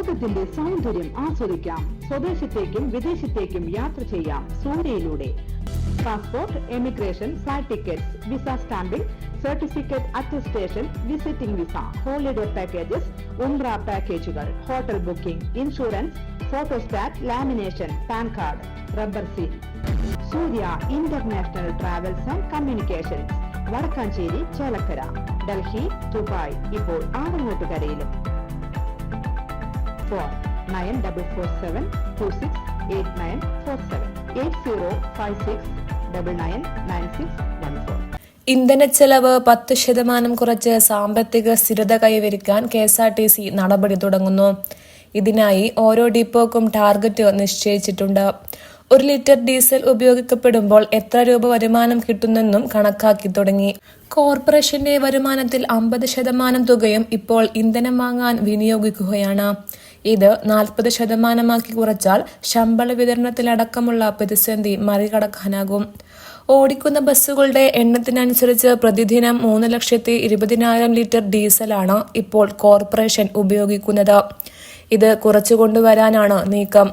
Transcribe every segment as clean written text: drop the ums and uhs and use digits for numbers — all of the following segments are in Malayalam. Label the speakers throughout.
Speaker 1: ലോകത്തിന്റെ സൗന്ദര്യം ആസ്വദിക്കാം. സ്വദേശത്തേക്കും വിദേശത്തേക്കും യാത്ര ചെയ്യാം സൂര്യയിലൂടെ. Passport, emigration, flight tickets, visa stamping, certificate attestation, visiting visa, holiday packages, ഉംറ പാക്കേജുകൾ, hotel booking, insurance, photostat, lamination, PAN card, rubber seal. Surya international travels and communications, Vadakkanchery, Chelakkara, Delhi, Dubai, ഇപ്പോൾ ആറങ്ങോട്ടുകരയിലും. ഫോൺ 9447268947 8056999614.
Speaker 2: ഇന്ധനച്ചെലവ് 10% കുറച്ച് സാമ്പത്തിക സ്ഥിരത കൈവരിക്കാൻ KSRTC നടപടി തുടങ്ങുന്നു. ഇതിനായി ഓരോ ഡിപ്പോക്കും ടാർഗറ്റ് നിശ്ചയിച്ചിട്ടുണ്ട്. 1 ലിറ്റർ ഡീസൽ ഉപയോഗിക്കപ്പെടുമ്പോൾ എത്ര രൂപ വരുമാനം കിട്ടുന്നെന്നും കണക്കാക്കി തുടങ്ങി. കോർപ്പറേഷന്റെ വരുമാനത്തിൽ 50% തുകയും ഇപ്പോൾ ഇന്ധനം വാങ്ങാൻ വിനിയോഗിക്കുകയാണ്. ഇത് 40% കുറച്ചാൽ ശമ്പള വിതരണത്തിലടക്കമുള്ള പ്രതിസന്ധി മറികടക്കാനാകും. ഓടിക്കുന്ന ബസ്സുകളുടെ എണ്ണത്തിനനുസരിച്ച് പ്രതിദിനം 3,20,000 ലിറ്റർ ഡീസലാണ് ഇപ്പോൾ കോർപ്പറേഷൻ ഉപയോഗിക്കുന്നത്. ഇത് കുറച്ചുകൊണ്ടുവരാനാണ് നീക്കം.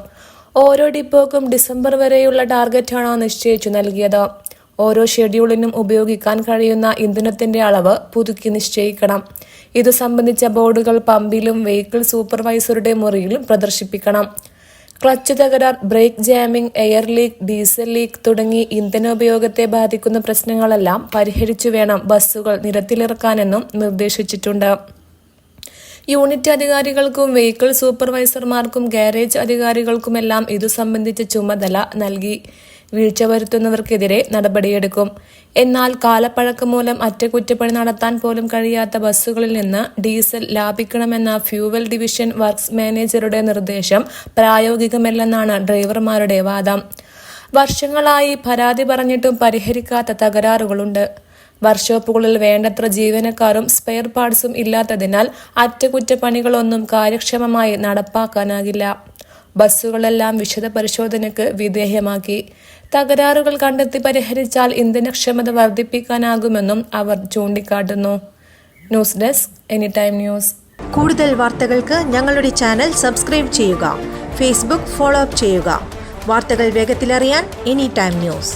Speaker 2: ഓരോ ഡിപ്പോക്കും ഡിസംബർ വരെയുള്ള ടാർഗറ്റാണ് നിശ്ചയിച്ചു നൽകിയത്. ഓരോ ഷെഡ്യൂളിനും ഉപയോഗിക്കാൻ കഴിയുന്ന ഇന്ധനത്തിന്റെ അളവ് പുതുക്കി നിശ്ചയിക്കണം. ഇതു സംബന്ധിച്ച ബോർഡുകൾ പമ്പിലും വെഹിക്കിൾ സൂപ്പർവൈസറുടെ മുറിയിലും പ്രദർശിപ്പിക്കണം. ക്ലച്ച് തകരാർ, brake jamming, air leak, diesel leak തുടങ്ങി ഇന്ധനോപയോഗത്തെ ബാധിക്കുന്ന പ്രശ്നങ്ങളെല്ലാം പരിഹരിച്ചു വേണം ബസ്സുകൾ നിരത്തിലിറക്കാനെന്നും നിർദ്ദേശിച്ചിട്ടുണ്ട്. യൂണിറ്റ് അധികാരികൾക്കും വെഹിക്കിൾ സൂപ്പർവൈസർമാർക്കും ഗാരേജ് അധികാരികൾക്കുമെല്ലാം ഇതു സംബന്ധിച്ച ചുമതല നൽകി. വീഴ്ച വരുത്തുന്നവർക്കെതിരെ നടപടിയെടുക്കും. എന്നാൽ കാലപ്പഴക്കം മൂലം അറ്റകുറ്റപ്പണി നടത്താൻ പോലും കഴിയാത്ത ബസ്സുകളിൽ നിന്ന് ഡീസൽ ലാഭിക്കണമെന്ന ഫ്യൂവൽ ഡിവിഷൻ വർക്ക്സ് മാനേജറുടെ നിർദ്ദേശം പ്രായോഗികമല്ലെന്നാണ് ഡ്രൈവർമാരുടെ വാദം. വർഷങ്ങളായി പരാതി പറഞ്ഞിട്ടും പരിഹരിക്കാത്ത തകരാറുകളുണ്ട്. വർക്ക്ഷോപ്പുകളിൽ വേണ്ടത്ര ജീവനക്കാരും സ്പെയർ പാർട്സും ഇല്ലാത്തതിനാൽ അറ്റകുറ്റപ്പണികളൊന്നും കാര്യക്ഷമമായി നടപ്പാക്കാനാകില്ല. ബസ്സുകളെല്ലാം വിശദ പരിശോധനയ്ക്ക് വിധേയമാക്കി. തകരാറുകൾ കണ്ടെത്തി പരിഹരിച്ചാൽ ഇന്ധനക്ഷമത വർദ്ധിപ്പിക്കാനാകുമെന്നും അവർ ചൂണ്ടിക്കാട്ടുന്നു. News desk, anytime news.
Speaker 3: കൂടുതൽ വാർത്തകൾക്ക് ഞങ്ങളുടെ ചാനൽ സബ്സ്ക്രൈബ് ചെയ്യുക. ഫേസ്ബുക്ക് ഫോളോ അപ്പ് ചെയ്യുക. വാർത്തകൾ വേഗത്തിലറിയാൻ എനിടൈം ന്യൂസ്.